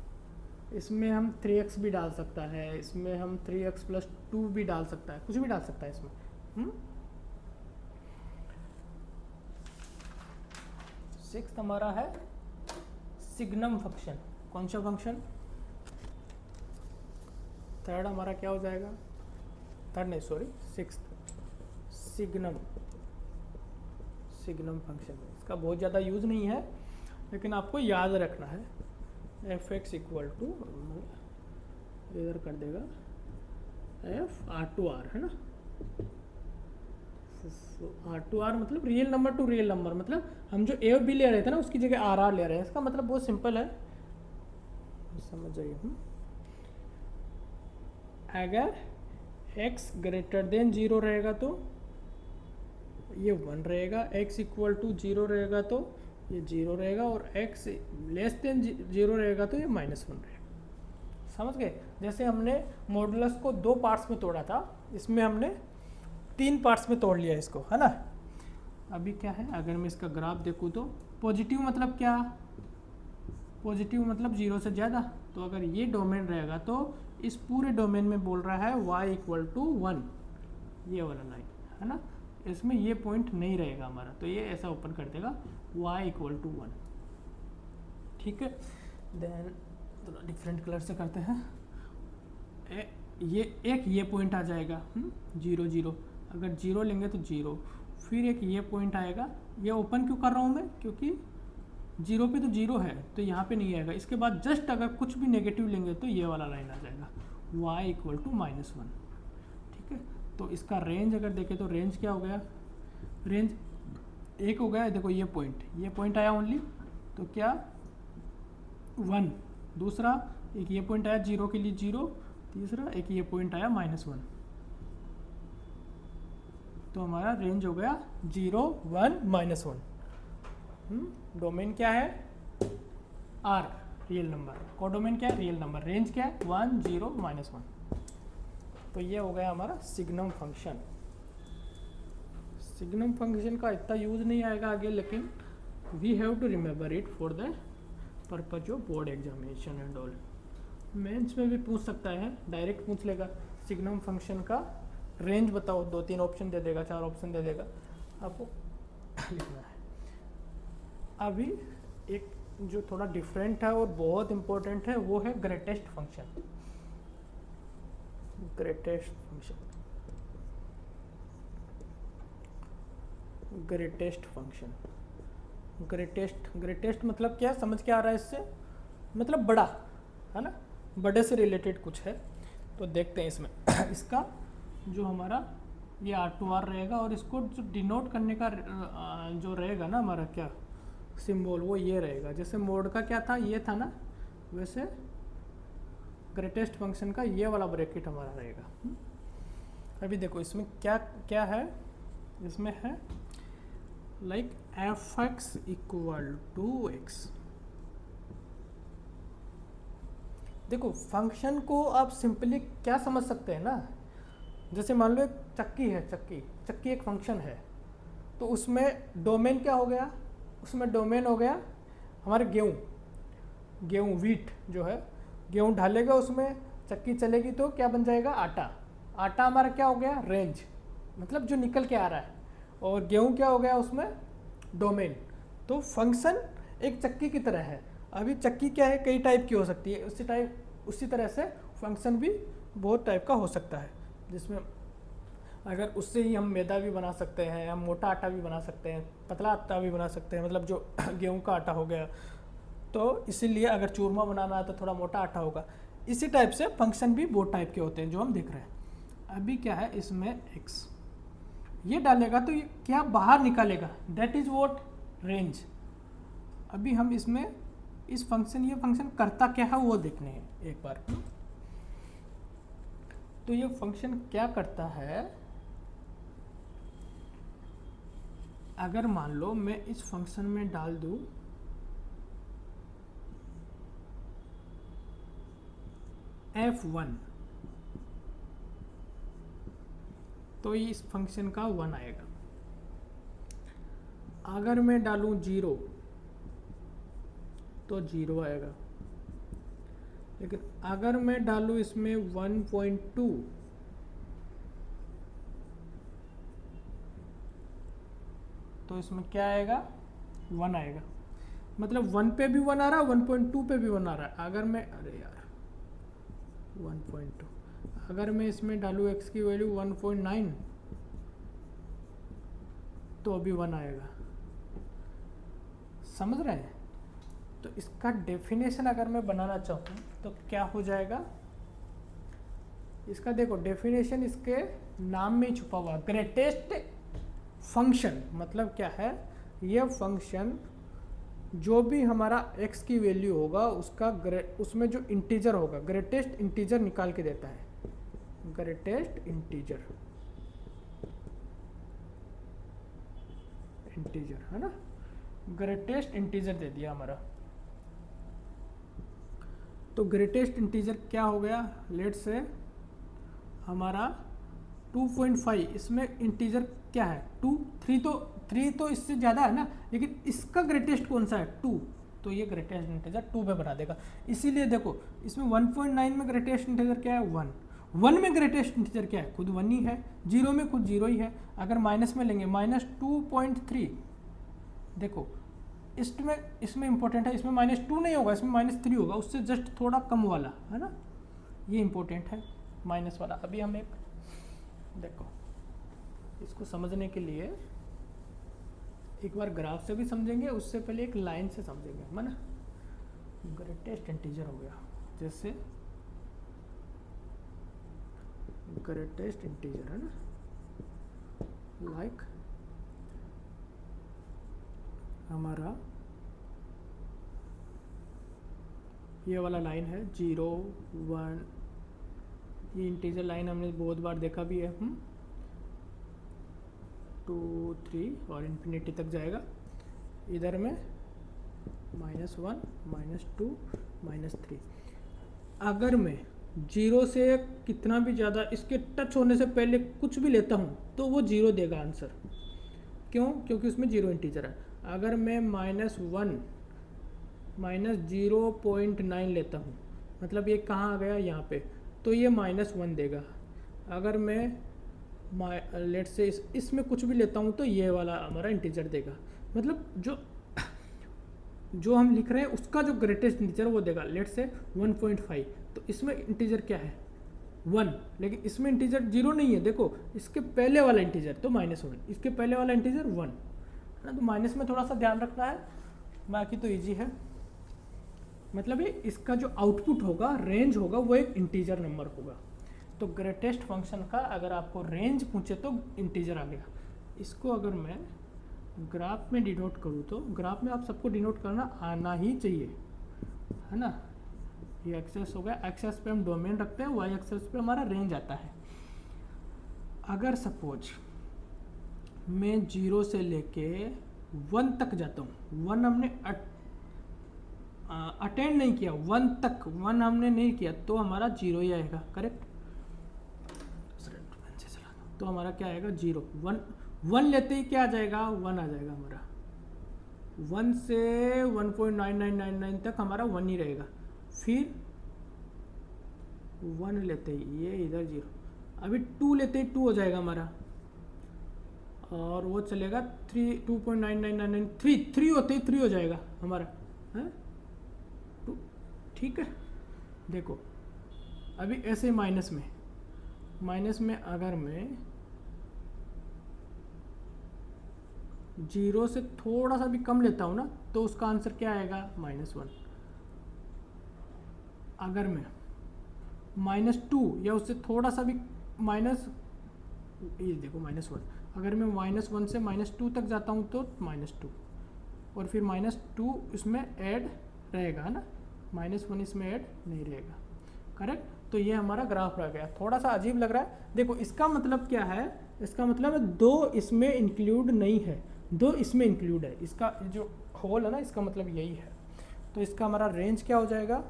इसमें हम 3x भी डाल सकता है, इसमें हम 3x + 2 भी डाल सकता है, कुछ भी डाल सकता है इसमें। 6th हमारा है सिग्नम फंक्शन। कौन सा फंक्शन, 3rd हमारा क्या हो जाएगा, 6th सिग्नम फंक्शन। इसका बहुत ज़्यादा यूज़ नहीं है, लेकिन आपको याद रखना है f(x) = इधर कर देगा f(r)(r), है ना। r(r) मतलब real number two real number, मतलब हम जो a और b ले रहे थे ना उसकी जगह r ले रहे हैं। इसका मतलब बहुत सिंपल है, समझ जाइए। अगर x > 0 रहेगा तो ये 1 रहेगा, x = 0 रहेगा तो ये 0 रहेगा, और x < 0 रहेगा तो ये -1 रहेगा, समझ गए। जैसे हमने मॉडुलस को 2 पार्ट्स में तोड़ा था, इसमें हमने 3 पार्ट्स में तोड़ लिया इसको, है ना। अभी क्या है, अगर मैं इसका ग्राफ देखूँ तो पॉजिटिव मतलब क्या, पॉजिटिव मतलब 0 से ज़्यादा। तो अगर ये डोमेन रहेगा तो इस पूरे डोमेन में बोल रहा है y = 1, ये वाला लाइन, है ना। इसमें ये पॉइंट नहीं रहेगा हमारा, तो ये ऐसा ओपन कर देगा y = 1, ठीक है। देन थोड़ा डिफरेंट कलर से करते हैं। ये पॉइंट आ जाएगा 0 0, अगर 0 लेंगे तो 0, फिर एक ये पॉइंट आएगा। ये ओपन क्यों कर रहा हूँ मैं, क्योंकि 0 पे तो 0 है तो यहाँ पे नहीं आएगा। इसके बाद जस्ट अगर कुछ भी नेगेटिव लेंगे तो ये वाला लाइन आ जाएगा y इक्वल टू -1। ठीक है, तो इसका रेंज अगर देखें तो रेंज क्या हो गया, रेंज एक हो गया। देखो ये पॉइंट आया ओनली, तो क्या 1, दूसरा एक ये पॉइंट आया 0 के लिए 0, तीसरा एक ये पॉइंट आया -1, तो हमारा रेंज हो गया 0 1 -1। डोमेन क्या है, R रियल नंबर, कोडोमेन क्या है, रियल नंबर, रेंज क्या है 1 0 -1। तो ये हो गया हमारा सिग्नम फंक्शन। सिग्नम फंक्शन का इतना यूज नहीं आएगा आगे, लेकिन we have to remember it for the purpose of board examination and all. Mains में भी पूछ सकता है, डायरेक्ट पूछ लेगा सिग्नम फंक्शन का रेंज बताओ, 2-3 ऑप्शन दे देगा, 4 ऑप्शन दे देगा, आपको लिखना है। अभी एक जो थोड़ा डिफरेंट है और बहुत इंपॉर्टेंट है वो है greatest function. Greatest function, greatest function, greatest मतलब क्या, समझ के आ रहा है इससे, मतलब बड़ा है ना, बड़े से रिलेटेड कुछ है। तो देखते हैं इसमें इसका जो हमारा ये R2R रहेगा, और इसको जो डिनोट करने का जो रहेगा ना हमारा क्या सिंबल, वो ये रहेगा। जैसे मोड का क्या था, ये था ना, वैसे ग्रेटेस्ट फंक्शन का ये वाला ब्रैकेट हमारा रहेगा। अभी देखो इसमें क्या क्या है, इसमें है like f(x) equal to x। देखो फंक्शन को आप सिंपली क्या समझ सकते हैं ना, जैसे मान लो एक चक्की है, चक्की एक फंक्शन है, तो उसमें डोमेन क्या हो गया, उसमें डोमेन हो गया हमारे गेहूँ वीट जो है, गेहूँ ढालेगा उसमें, चक्की चलेगी तो क्या बन जाएगा, आटा हमारा क्या हो गया, रेंज, मतलब जो निकल के आ रहा है, और गेहूँ क्या हो गया उसमें डोमेन। तो फंक्शन एक चक्की की तरह है। अभी चक्की क्या है, कई टाइप की हो सकती है, उसी तरह से फंक्शन भी बहुत टाइप का हो सकता है, जिसमें अगर उससे ही हम मैदा भी बना सकते हैं, हम मोटा आटा भी बना सकते हैं, पतला आटा भी बना सकते हैं, मतलब जो गेहूं का आटा हो गया, तो इसीलिए अगर चूरमा बनाना है तो थोड़ा मोटा आटा होगा। इसी टाइप से फंक्शन भी बहुत टाइप के होते हैं जो हम देख रहे हैं। अभी क्या है इसमें x ये डालेगा तो ये क्या बाहर निकालेगा, दैट इज व्हाट रेंज। अभी हम इसमें इस फंक्शन, ये फंक्शन करता क्या है वो देखने हैं एक बार। तो ये फंक्शन क्या करता है, अगर मान लो मैं इस फंक्शन में डाल दूं f1, तो ये इस फंक्शन का 1 आएगा। अगर मैं डालूं 0 तो 0 आएगा, लेकिन अगर मैं डालूं इसमें 1.2 तो इसमें क्या आएगा, 1 आएगा। मतलब 1 पे भी 1 आ रहा है, 1.2 पे भी 1 आ रहा है। अगर मैं, अरे यार 1.2, अगर मैं इसमें डालूं x की वैल्यू 1.9 तो अभी 1 आएगा। समझ रहे हैं? तो इसका डेफिनेशन अगर मैं बनाना चाहूँ तो क्या हो जाएगा, इसका देखो डेफिनेशन इसके नाम में ही छुपा हुआ, ग्रेटेस्ट फंक्शन। मतलब क्या है, यह फंक्शन जो भी हमारा x की वैल्यू होगा उसका उसमें जो इंटीजर होगा, ग्रेटेस्ट इंटीजर निकाल के देता है। ग्रेटेस्ट इंटीजर है ना, ग्रेटेस्ट इंटीजर दे दिया हमारा। तो ग्रेटेस्ट इंटीजर क्या हो गया, लेट्स से हमारा 2.5, इसमें इंटीजर क्या है 2, 3 तो इससे ज़्यादा है ना, लेकिन इसका ग्रेटेस्ट कौन सा है 2, तो ये ग्रेटेस्ट इंटीजर 2 पे बना देगा। इसीलिए देखो इसमें 1.9 में ग्रेटेस्ट इंटीजर क्या है 1 में ग्रेटेस्ट इंटीजर क्या है, खुद 1 ही है, 0 में खुद 0 ही है। अगर माइनस में लेंगे -2.3, देखो इसमें इंपॉर्टेंट है, इसमें -2 नहीं होगा, इसमें -3 होगा, उससे जस्ट थोड़ा कम वाला है ना, ये इंपॉर्टेंट है माइनस वाला। अभी हम एक देखो इसको समझने के लिए एक बार ग्राफ से भी समझेंगे, उससे पहले एक लाइन से समझेंगे, है ना। ग्रेटेस्ट इंटीजर हो गया, जैसे ग्रेटेस्ट इंटीजर है ना, लाइक हमारा ये वाला लाइन है 0 1, ये इंटीजर लाइन हमने बहुत बार देखा भी है, 2 3 और इन्फिनिटी तक जाएगा। इधर में -1 -2 -3। अगर मैं 0 से कितना भी ज़्यादा इसके टच होने से पहले कुछ भी लेता हूँ तो वो 0 देगा आंसर। क्यों? क्योंकि उसमें 0 इंटीजर है। अगर मैं -1 -0.9 लेता हूँ, मतलब ये कहाँ आ गया, यहाँ पे, तो ये -1 देगा। अगर मैं लेट से इसमें कुछ भी लेता हूँ तो ये वाला हमारा इंटीजर देगा। मतलब जो हम लिख रहे हैं उसका जो ग्रेटेस्ट इंटीजर वो देगा। लेट से 1.5, तो इसमें इंटीजर क्या है 1, लेकिन इसमें इंटीजर 0 नहीं है। देखो इसके पहले वाला इंटीजर तो -1, इसके पहले वाला इंटीजर 1 है ना, तो माइनस में थोड़ा सा ध्यान रखना है, बाकी तो इजी है। मतलब ये इसका जो आउटपुट होगा, रेंज होगा, वो एक इंटीजर नंबर होगा। तो ग्रेटेस्ट फंक्शन का अगर आपको रेंज पूछे तो इंटीजर आ गया। इसको अगर मैं ग्राफ में डिनोट करूँ तो ग्राफ में आप सबको डिनोट करना आना ही चाहिए, है ना। ये एक्सेस हो गया, एक्सेस पे हम डोमेन रखते हैं, वाई एक्सेस पे हमारा रेंज आता है। अगर सपोज मैं 0 से लेके 1 तक जाता हूँ, 1 हमने अटेंड नहीं किया, 1 तक 1 हमने नहीं किया, तो हमारा 0 ही आएगा, करेक्ट। तो हमारा क्या आएगा 0। 1 लेते ही क्या आ जाएगा 1 आ जाएगा हमारा। 1 से 1.9999 तक हमारा 1 ही रहेगा। फिर 1 लेते ही ये इधर 0, अभी 2 लेते ही 2 हो जाएगा हमारा, और वो चलेगा 2.9999 3 होते ही 3 हो जाएगा हमारा, है 2। ठीक है, देखो अभी ऐसे माइनस में अगर मैं 0 से थोड़ा सा भी कम लेता हूँ ना, तो उसका आंसर क्या आएगा -1। अगर मैं -2 या उससे थोड़ा सा भी ये देखो -1, अगर मैं -1 से -2 तक जाता हूँ तो -2, और फिर -2 इसमें ऐड रहेगा, है ना, -1 इसमें ऐड नहीं रहेगा, करेक्ट। तो ये हमारा ग्राफ रह गया। थोड़ा सा अजीब लग रहा है, देखो इसका मतलब क्या है, इसका मतलब है 2 इसमें इंक्लूड नहीं है, 2 इसमें इंक्लूड है। इसका जो होल है ना, इसका मतलब यही है। तो इसका हमारा रेंज क्या हो जाएगा,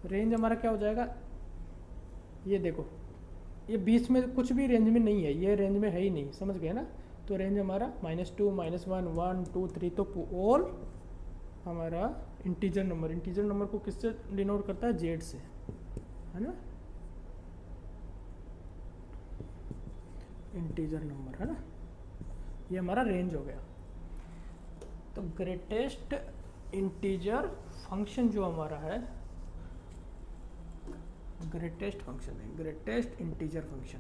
रेंज हमारा क्या हो जाएगा, ये देखो ये बीच में कुछ भी रेंज में नहीं है, ये रेंज में है ही नहीं, समझ गए ना। तो रेंज हमारा -2 -1 1 2 3, तो ऑल हमारा इंटीजर नंबर को किससे डिनोट करता है, जेड से, है ना, इंटीजर नंबर, है ना। ये हमारा रेंज हो गया। तो ग्रेटेस्ट इंटीजर फंक्शन जो हमारा है, ग्रेटेस्ट फंक्शन है, ग्रेटेस्ट इंटीजर फंक्शन,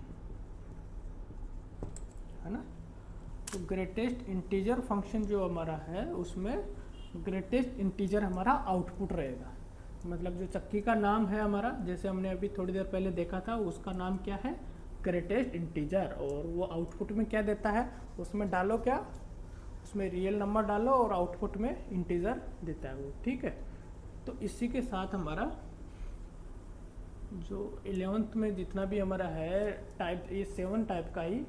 है ना। तो ग्रेटेस्ट इंटीजर फंक्शन जो हमारा है, उसमें ग्रेटेस्ट इंटीजर हमारा आउटपुट रहेगा। मतलब जो चक्की का नाम है हमारा, जैसे हमने अभी थोड़ी देर पहले देखा था, उसका नाम क्या है, ग्रेटेस्ट इंटीजर। और वो आउटपुट में क्या देता है, उसमें डालो क्या, उसमें रियल नंबर डालो और आउटपुट में इंटीजर देता है वो, ठीक है। तो इसी के साथ हमारा जो 11th में जितना भी हमारा है टाइप, ये 7 टाइप का ही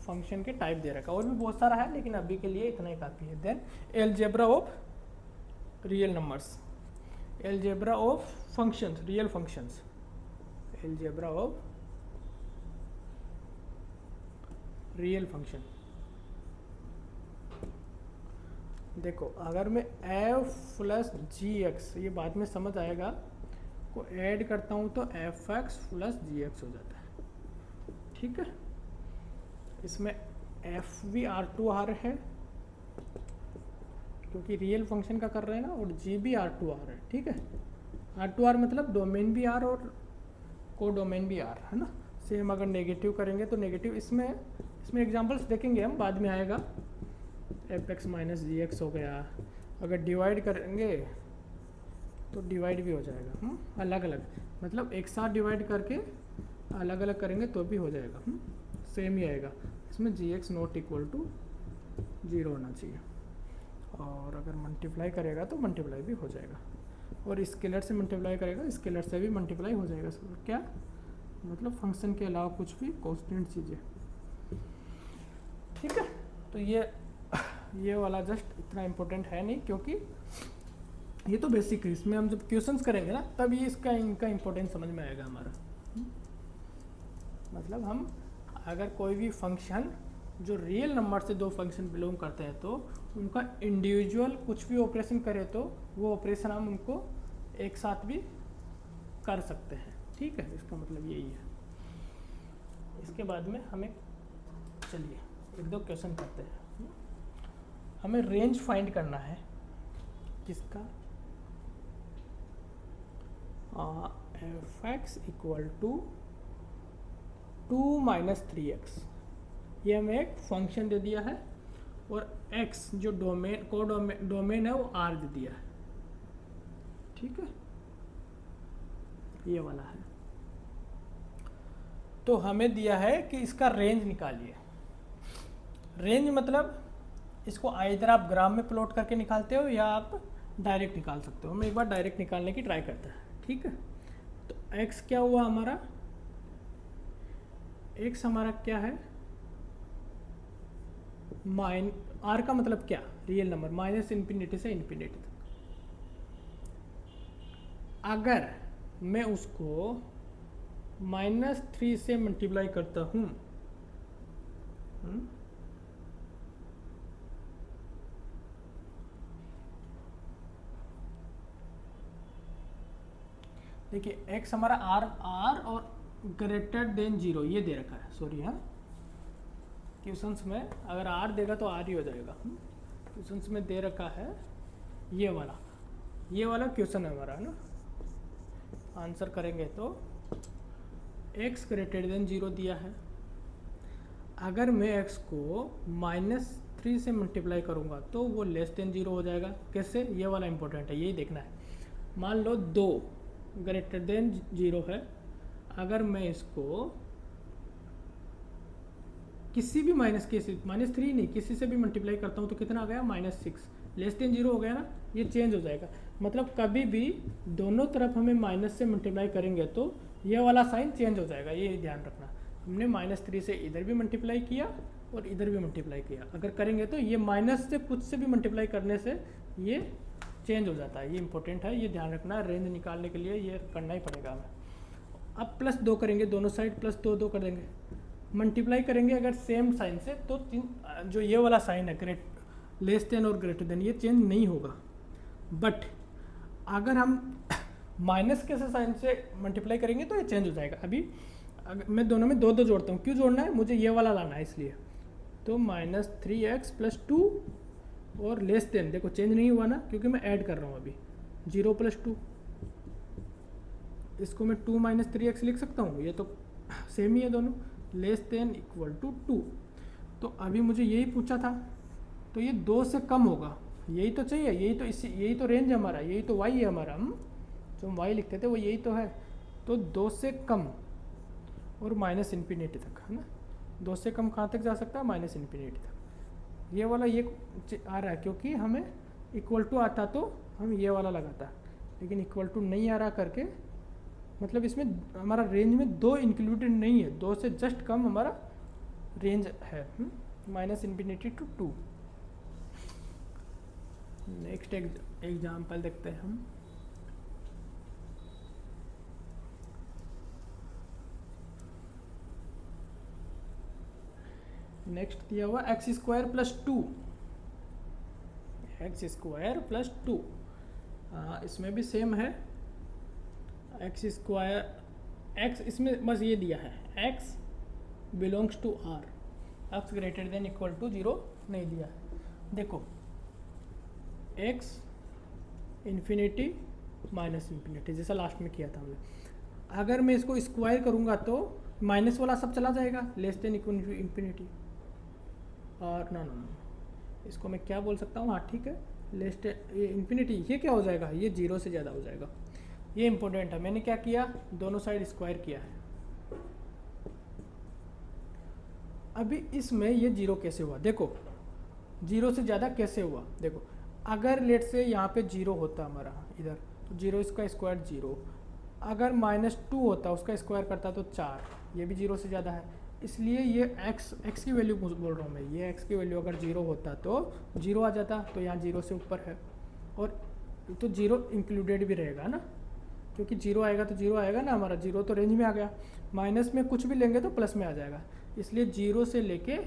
फंक्शन के टाइप दे रखा है, और भी बहुत सारा है, लेकिन अभी के लिए इतना ही काफ़ी है। Then algebra of real numbers, algebra of functions, real functions, algebra of real function. देखो अगर मैं f + gx, ये बाद में समझ आएगा, को ऐड करता हूँ तो fx + gx हो जाता है, ठीक है। इसमें f भी R2R है, क्योंकि रियल फंक्शन का कर रहे हैं ना, और g भी R2R है, ठीक है। R2R मतलब डोमेन भी R और को डोमेन भी R, है ना। सेम अगर नेगेटिव करेंगे तो नेगेटिव, इसमें एग्जांपल्स देखेंगे हम, बाद में आएगा। एफ एक्स माइनस जी एक्स हो गया। अगर डिवाइड करेंगे तो डिवाइड भी हो जाएगा, अलग अलग, मतलब एक साथ डिवाइड करके अलग अलग करेंगे तो भी हो जाएगा, सेम ही आएगा। इसमें जी एक्स नॉट इक्वल टू 0 होना चाहिए, और अगर मल्टीप्लाई करेगा तो मल्टीप्लाई भी हो जाएगा, और स्केलर से मल्टीप्लाई करेगा स्केलर से भी मल्टीप्लाई हो जाएगा। क्या मतलब फंक्शन के अलावा कुछ भी कांस्टेंट चीज़ें, ठीक है। तो ये वाला जस्ट इतना इम्पोर्टेंट है नहीं, क्योंकि ये तो बेसिक है, इसमें हम जब क्वेश्चंस करेंगे ना तब ये इनका इम्पोर्टेंस समझ में आएगा हमारा। मतलब हम अगर कोई भी फंक्शन जो रियल नंबर से दो फंक्शन बिलोंग करते हैं तो उनका इंडिविजुअल कुछ भी ऑपरेशन करे तो वो ऑपरेशन हम उनको एक साथ भी कर सकते हैं, ठीक है। इसका मतलब यही है। इसके बाद में हमें चलिए एक दो क्वेश्चन करते हैं। हमें रेंज फाइंड करना है किसका, F X equal to 2 minus 3x, ये हमें एक फंक्शन दे दिया है, और x जो डोमेन है वो r दे दिया है, ठीक है, ये वाला है। तो हमें दिया है कि इसका रेंज निकालिए। रेंज मतलब इसको आइदर आप ग्राम में प्लॉट करके निकालते हो या आप डायरेक्ट निकाल सकते हो। हम एक बार डायरेक्ट निकालने की ट्राई करते हैं, ठीक है। तो x क्या हुआ हमारा, x हमारा क्या है, r का मतलब क्या, रियल नंबर, माइनस इन्फिनिटी से इन्फिनिटी तक। अगर मैं उसको -3 से मल्टीप्लाई करता हूँ, देखिए x हमारा r और ग्रेटर देन 0 ये दे रखा है, सॉरी हाँ, क्वेश्चंस में अगर r देगा तो r ही हो जाएगा। क्वेश्चंस में दे रखा है ये वाला क्वेश्चन है हमारा, है ना। आंसर करेंगे तो x ग्रेटर देन 0 दिया है। अगर मैं x को -3 से मल्टीप्लाई करूँगा तो वो लेस देन 0 हो जाएगा। कैसे, ये वाला इंपॉर्टेंट है, यही देखना है। मान लो 2 ग्रेटर देन 0 है, अगर मैं इसको किसी भी -3 नहीं, किसी से भी मल्टीप्लाई करता हूँ तो कितना आ गया, -6, लेस देन 0 हो गया ना, ये चेंज हो जाएगा। मतलब कभी भी दोनों तरफ हमें माइनस से मल्टीप्लाई करेंगे तो ये वाला साइन चेंज हो जाएगा, ये ध्यान रखना। हमने -3 से इधर भी मल्टीप्लाई किया और इधर भी मल्टीप्लाई किया, अगर करेंगे तो ये माइनस से कुछ से भी मल्टीप्लाई करने से ये चेंज हो जाता है, ये इंपॉर्टेंट है, ये ध्यान रखना। रेंज निकालने के लिए ये करना ही पड़ेगा हमें। अब +2 करेंगे, दोनों साइड +2 कर देंगे, मल्टीप्लाई करेंगे अगर सेम साइन से तो जो ये वाला साइन है लेस देन और ग्रेटर देन, ये चेंज नहीं होगा। बट अगर हम माइनस के साइन से मल्टीप्लाई करेंगे तो ये चेंज हो जाएगा। अभी मैं दोनों में 2 जोड़ता हूँ, क्यों जोड़ना है, मुझे ये वाला लाना है इसलिए। तो -3x + 2 और लेस देन, देखो चेंज नहीं हुआ ना, क्योंकि मैं ऐड कर रहा हूँ अभी 0 + 2, इसको मैं 2 - 3x लिख सकता हूँ, ये तो सेम ही है दोनों, लेस देन इक्वल टू 2। तो अभी मुझे यही पूछा था, तो ये 2 से कम होगा, यही तो चाहिए, यही तो रेंज है हमारा, यही तो y है हमारा, जो हम y लिखते थे वो यही तो है। तो 2 से कम और -∞ तक, है ना। 2 से कम कहाँ तक जा सकता है, -∞ तक। ये वाला ये आ रहा है क्योंकि हमें इक्वल टू आता तो हम ये वाला लगाता, लेकिन इक्वल टू नहीं आ रहा करके, मतलब इसमें हमारा रेंज में 2 इंक्लूडेड नहीं है, 2 से जस्ट कम हमारा रेंज है, -∞ to 2। नेक्स्ट एग्जाम्पल देखते हैं हम। नेक्स्ट दिया हुआ x² + 2, x² + 2, इसमें भी सेम है। x इसमें बस ये दिया है x belongs to r, x greater than equal to 0 नहीं दिया है। देखो x इन्फिनिटी -∞, जैसा लास्ट में किया था हमने। अगर मैं इसको स्क्वायर करूँगा तो माइनस वाला सब चला जाएगा, less than equal to infinity, और ना इसको मैं क्या बोल सकता हूँ, हाँ ठीक है, लेस्ट ये इन्फिनिटी, ये क्या हो जाएगा, ये 0 से ज़्यादा हो जाएगा। ये इंपॉर्टेंट है, मैंने क्या किया, दोनों साइड स्क्वायर किया है। अभी इसमें ये 0 कैसे हुआ, देखो 0 से ज़्यादा कैसे हुआ, देखो अगर लेट से यहाँ पे 0 होता हमारा इधर, तो 0 इसका स्क्वायर 0, अगर -2 होता उसका स्क्वायर करता तो 4, ये भी 0 से ज़्यादा है, इसलिए ये x की वैल्यू बोल रहा हूँ मैं, ये x की वैल्यू अगर 0 होता तो 0 आ जाता, तो यहाँ 0 से ऊपर है, और तो 0 इंक्लूडेड भी रहेगा ना, क्योंकि 0 आएगा तो 0 आएगा ना, हमारा 0 तो रेंज में आ गया, माइनस में कुछ भी लेंगे तो प्लस में आ जाएगा, इसलिए 0 से लेके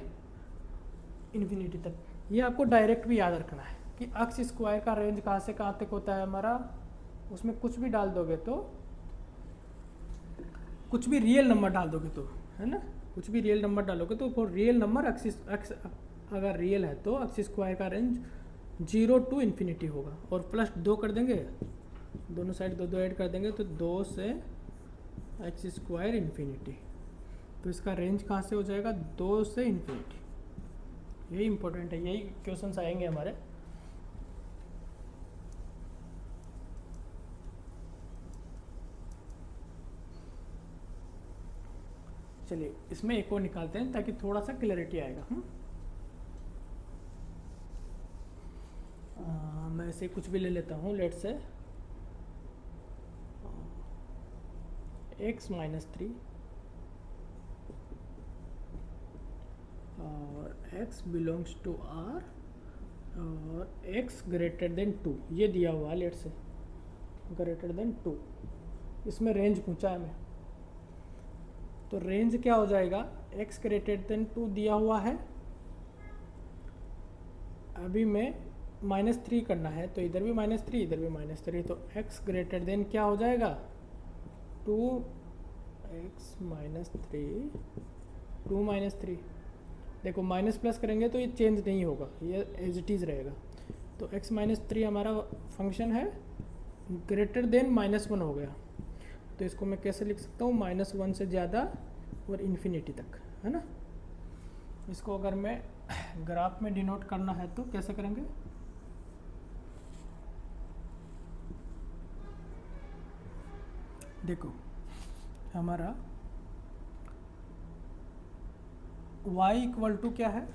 इन्फिनिटी तक। ये आपको डायरेक्ट भी याद रखना है कि एक्स स्क्वायर का रेंज कहाँ से कहाँ तक होता है हमारा, उसमें कुछ भी डाल दोगे तो, कुछ भी रियल नंबर डाल दोगे तो, है ना, कुछ भी रियल नंबर डालोगे तो फॉर रियल नंबर एक्स अगर रियल है तो एक्स स्क्वायर का रेंज 0 टू इन्फिनिटी होगा, और प्लस 2 कर देंगे, दोनों साइड 2 2 ऐड कर देंगे तो 2 से एक्स स्क्वायर इन्फिनिटी, तो इसका रेंज कहाँ से हो जाएगा, 2 से इन्फिनिटी। यही इंपॉर्टेंट है, यही क्वेश्चंस आएंगे हमारे। चलिए इसमें एक और निकालते हैं ताकि थोड़ा सा क्लैरिटी आएगा। मैं ऐसे कुछ भी ले लेता हूँ, लेट से x -3 और x बिलोंग्स टू R और x ग्रेटर देन 2, ये दिया हुआ लेट से ग्रेटर देन 2, इसमें रेंज पूछा है मैं, तो रेंज क्या हो जाएगा, x ग्रेटर देन 2 दिया हुआ है, अभी मैं -3 करना है तो इधर भी -3 इधर भी -3, तो x ग्रेटर देन क्या हो जाएगा, 2x -3 2 -3, देखो माइनस प्लस करेंगे तो ये चेंज नहीं होगा, ये एज इट इज़ रहेगा, तो x -3 हमारा फंक्शन है ग्रेटर देन -1 हो गया, तो इसको मैं कैसे लिख सकता हूँ, -1 से ज़्यादा और इन्फिनिटी तक, है ना। इसको अगर मैं ग्राफ में डिनोट करना है तो कैसे करेंगे, देखो हमारा y इक्वल टू क्या है,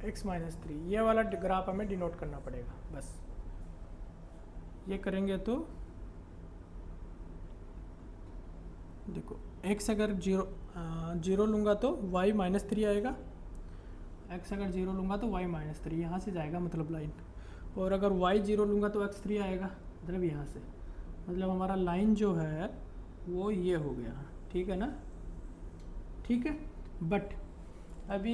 x -3, ये वाला ग्राफ हमें डिनोट करना पड़ेगा, बस ये करेंगे तो देखो x अगर 0 लूँगा तो y -3 आएगा, x अगर 0 लूँगा तो y -3 यहाँ से जाएगा मतलब लाइन, और अगर y 0 लूँगा तो x 3 आएगा मतलब यहाँ से, मतलब हमारा लाइन जो है वो ये हो गया, ठीक है ना, ठीक है। बट अभी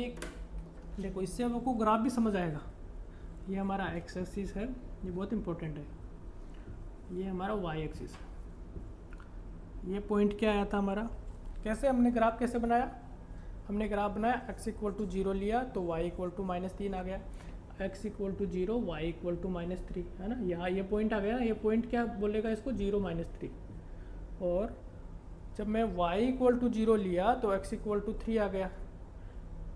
देखो इससे हम लोग को ग्राफ भी समझ आएगा, ये हमारा x एक्सिस है, ये बहुत इंपॉर्टेंट है, ये हमारा y एक्सिस है, ये पॉइंट क्या आया था हमारा, कैसे हमने ग्राफ कैसे बनाया, हमने ग्राफ बनाया x इक्वल टू 0 लिया तो y इक्वल टू -3 आ गया, x equal to 0 y equal to -3, है ना, यहाँ ये पॉइंट आ गया, ये पॉइंट क्या बोलेगा इसको, 0 -3, और जब मैं y इक्वल टू 0 लिया तो x इक्वल टू 3 आ गया,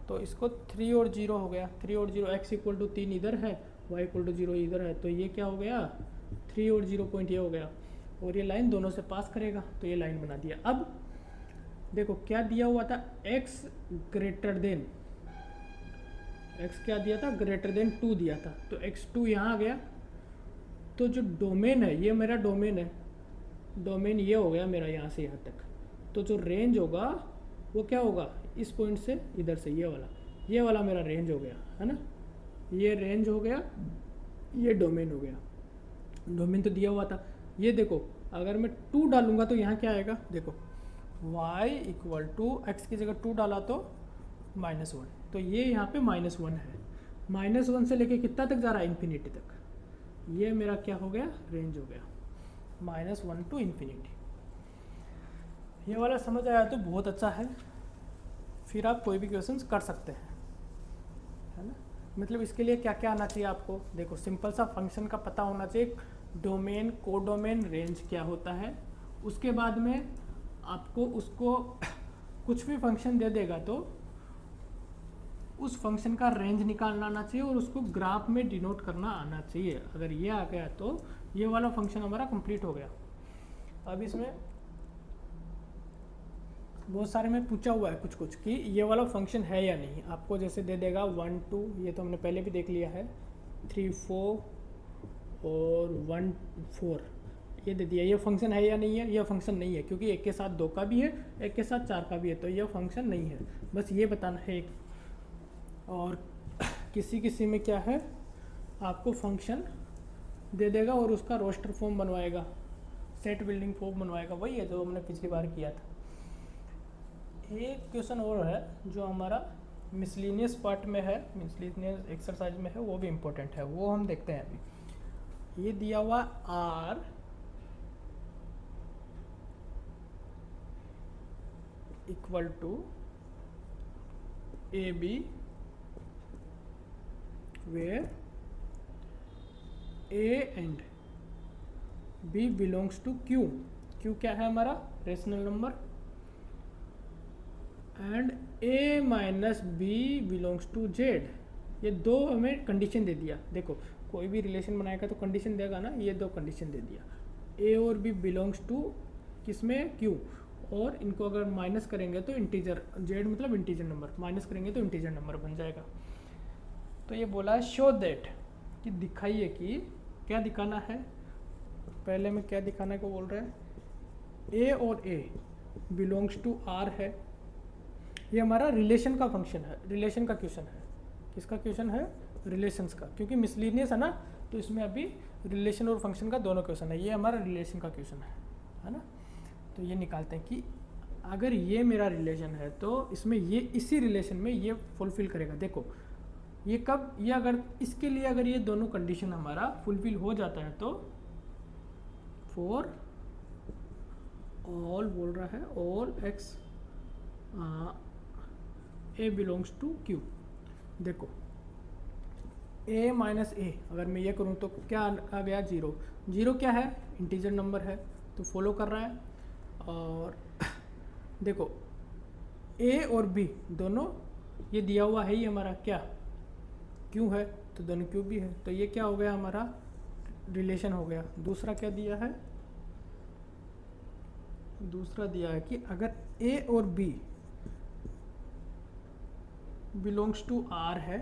तो इसको 3 और 0 हो गया, 3 और 0, x इक्वल टू 3 इधर है, y इक्वल टू 0 इधर है, तो ये क्या हो गया, 3 और 0 पॉइंट ये हो गया, और ये लाइन दोनों से पास करेगा, तो ये लाइन बना दिया। अब देखो क्या दिया हुआ था, x ग्रेटर देन, x क्या दिया था, ग्रेटर देन 2 दिया था, तो x2 यहाँ आ गया, तो जो डोमेन है ये मेरा डोमेन है, डोमेन ये हो गया मेरा यहाँ से यहाँ तक, तो जो रेंज होगा वो क्या होगा, इस पॉइंट से इधर से ये वाला मेरा रेंज हो गया, है ना, ये रेंज हो गया, ये डोमेन हो गया, डोमेन तो दिया हुआ था। ये देखो अगर मैं 2 डालूंगा तो यहाँ क्या आएगा, देखो y इक्वल टू एक्स की जगह 2 डाला तो -1, तो ये यहाँ पे -1 है, -1 से लेके कितना तक जा रहा है, इन्फिनिटी तक, ये मेरा क्या हो गया, रेंज हो गया -1 टू इन्फिनिटी। ये वाला समझ आया तो बहुत अच्छा है, फिर आप कोई भी क्वेश्चंस कर सकते हैं, है ना। मतलब इसके लिए क्या क्या आना चाहिए आपको, देखो सिंपल सा फंक्शन का पता होना चाहिए, डोमेन, कोडोमेन, रेंज क्या होता है, उसके बाद में आपको उसको कुछ भी फंक्शन दे देगा तो उस फंक्शन का रेंज निकालना आना चाहिए और उसको ग्राफ में डिनोट करना आना चाहिए। अगर ये आ गया तो ये वाला फंक्शन हमारा कंप्लीट हो गया। अब इसमें बहुत सारे में पूछा हुआ है कुछ कुछ कि ये वाला फंक्शन है या नहीं। आपको जैसे दे देगा 1 2, ये तो हमने पहले भी देख लिया है, 3 4 और 1 4, ये दे दिया। ये फंक्शन है या नहीं है? यह फंक्शन नहीं है, क्योंकि एक के साथ 2 का भी है, एक के साथ 4 का भी है, तो यह फंक्शन नहीं है। बस ये बताना है। और किसी किसी में क्या है, आपको फंक्शन दे देगा और उसका रोस्टर फॉर्म बनवाएगा, सेट बिल्डिंग फॉर्म बनवाएगा। वही है जो हमने पिछली बार किया था। एक क्वेश्चन और है जो हमारा मिसलिनियस पार्ट में है, मिसलिनियस एक्सरसाइज में है, वो भी इम्पोर्टेंट है, वो हम देखते हैं अभी। ये दिया हुआ R equal to A B where A and B belongs to Q। Q क्या है हमारा? Rational number. And A minus B belongs to Z। ये दो हमें कंडीशन दे दिया। देखो कोई भी रिलेशन बनाएगा तो कंडीशन देगा ना, ये दो कंडीशन दे दिया। A और B बिलोंग्स टू किसमें? Q। और इनको अगर माइनस करेंगे तो इंटीजर, Z मतलब इंटीजर नंबर, माइनस करेंगे तो इंटीजर नंबर बन जाएगा। तो ये बोला है शो दैट, कि दिखाइए कि क्या दिखाना है। पहले में क्या दिखाने को बोल रहा है? ए और ए बिलोंग्स टू आर है। ये हमारा रिलेशन का फंक्शन है, रिलेशन का क्वेश्चन है। किसका क्वेश्चन है? रिलेशंस का, क्योंकि मिसलिनियस है ना, तो इसमें अभी रिलेशन और फंक्शन का दोनों क्वेश्चन है। ये हमारा रिलेशन का क्वेश्चन है ना। तो ये निकालते हैं कि अगर ये मेरा रिलेशन है तो इसमें ये इसी रिलेशन में ये फुलफिल करेगा। देखो ये कब, ये अगर इसके लिए अगर ये दोनों कंडीशन हमारा फुलफिल हो जाता है तो फॉर ऑल बोल रहा है, all X A belongs to Q. देखो ए माइनस ए अगर मैं ये करूँ तो क्या आ गया? 0। 0 क्या है? इंटीजर नंबर है, तो फॉलो कर रहा है। और देखो ए और बी दोनों ये दिया हुआ है ही हमारा, क्या? क्यों है, तो दोनों क्यों भी है, तो ये क्या हो गया? हमारा रिलेशन हो गया। दूसरा क्या दिया है? दूसरा दिया है कि अगर ए और बी बिलोंग्स टू आर है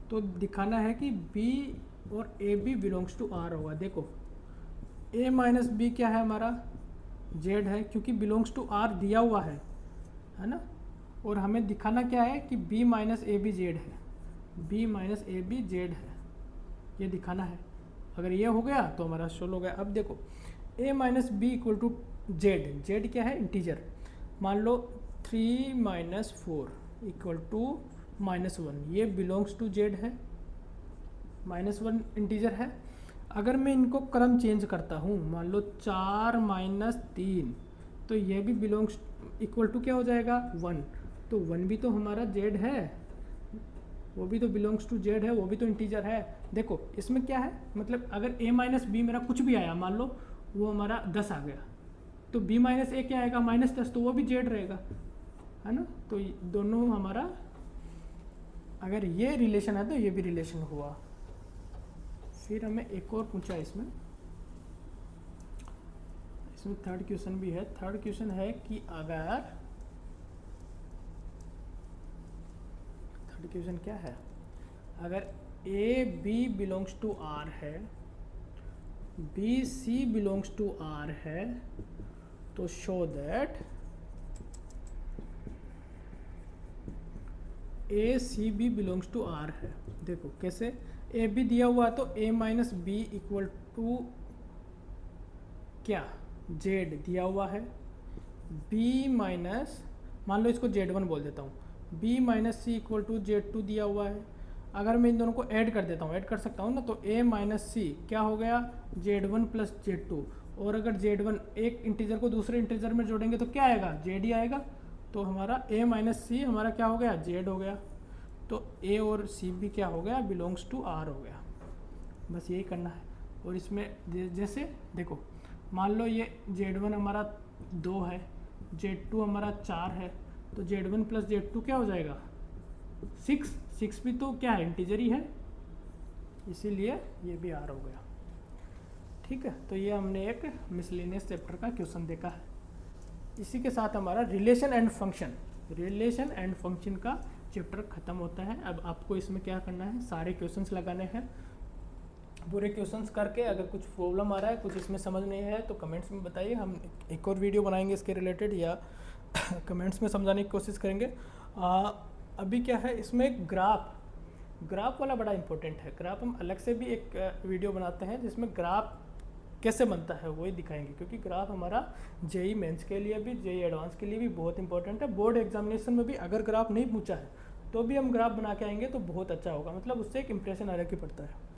तो दिखाना है कि बी और A B belongs to R होगा। देखो ए माइनस बी क्या है हमारा? जेड है, क्योंकि बिलोंग्स टू आर दिया हुआ है ना। और हमें दिखाना क्या है कि b minus A B Z है, b minus A B Z है, ये दिखाना है। अगर ये हो गया तो हमारा सोल्व हो गया। अब देखो a minus B equal to Z, Z क्या है? इंटीजर। मान लो 3 माइनस 4 इक्वल टू -1, ये बिलोंग्स टू जेड है, -1 इंटीजर है। अगर मैं इनको क्रम चेंज करता हूँ, मान लो 4 माइनस 3, तो ये भी बिलोंग्स इक्वल टू क्या हो जाएगा? 1। तो 1 भी तो हमारा जेड है, वो भी तो बिलोंग्स टू जेड है, वो भी तो इंटीजर है। देखो इसमें क्या है, मतलब अगर a माइनस बी मेरा कुछ भी आया, मान लो वो हमारा 10 आ गया, तो b माइनस ए क्या आएगा? -10, तो वो भी जेड रहेगा, है ना। तो दोनों हमारा, अगर ये रिलेशन है तो ये भी रिलेशन हुआ। फिर हमें एक और पूछा इसमें थर्ड क्वेश्चन भी है। थर्ड क्वेश्चन है कि अगर, थर्ड क्वेश्चन क्या है? अगर A B belongs to R है, B C belongs to R है, तो show that A C B belongs to R है। देखो कैसे? ए बी दिया हुआ है तो A minus B equal to क्या? जेड दिया हुआ है। बी माइनस, मान लो इसको Z1 बोल देता हूँ, b minus C equal to Z2 दिया हुआ है। अगर मैं इन दोनों को ऐड कर देता हूँ, ऐड कर सकता हूँ ना, तो a माइनस सी क्या हो गया? Z1 plus Z2। और अगर Z1 एक इंटीजर को दूसरे इंटीजर में जोड़ेंगे तो क्या आएगा? Z ही आएगा। तो हमारा a माइनस सी हमारा क्या हो गया? Z हो गया। तो a और c भी क्या हो गया? बिलोंग्स टू r हो गया। बस यही करना है। और इसमें जैसे देखो, मान लो ये Z1 हमारा 2 है, Z2 हमारा 4 है, तो Z1 प्लस Z2 क्या हो जाएगा 6, 6 भी तो क्या है इंटीजर ही है, इसीलिए ये भी R हो गया। ठीक है, तो ये हमने एक मिसलेनियस चैप्टर का क्वेश्चन देखा है। इसी के साथ हमारा रिलेशन एंड फंक्शन का चैप्टर खत्म होता है। अब आपको इसमें क्या करना है, सारे क्वेश्चंस लगाने हैं। पूरे क्वेश्चंस करके अगर कुछ प्रॉब्लम आ रहा है, कुछ इसमें समझ नहीं है तो कमेंट्स में बताइए, हम एक और वीडियो बनाएंगे इसके रिलेटेड, या कमेंट्स में समझाने की कोशिश करेंगे। अभी क्या है इसमें ग्राफ वाला बड़ा इंपॉर्टेंट है। ग्राफ हम अलग से भी एक वीडियो बनाते हैं जिसमें ग्राफ कैसे बनता है वही दिखाएंगे, क्योंकि ग्राफ हमारा जेई मेंस के लिए भी, जेई एडवांस के लिए भी बहुत इंपॉर्टेंट है। बोर्ड एग्जामिनेशन में भी अगर ग्राफ नहीं पूछा है तो भी हम ग्राफ बना के आएंगे तो बहुत अच्छा होगा, मतलब उससे एक इंप्रेशन अलग ही पड़ता है।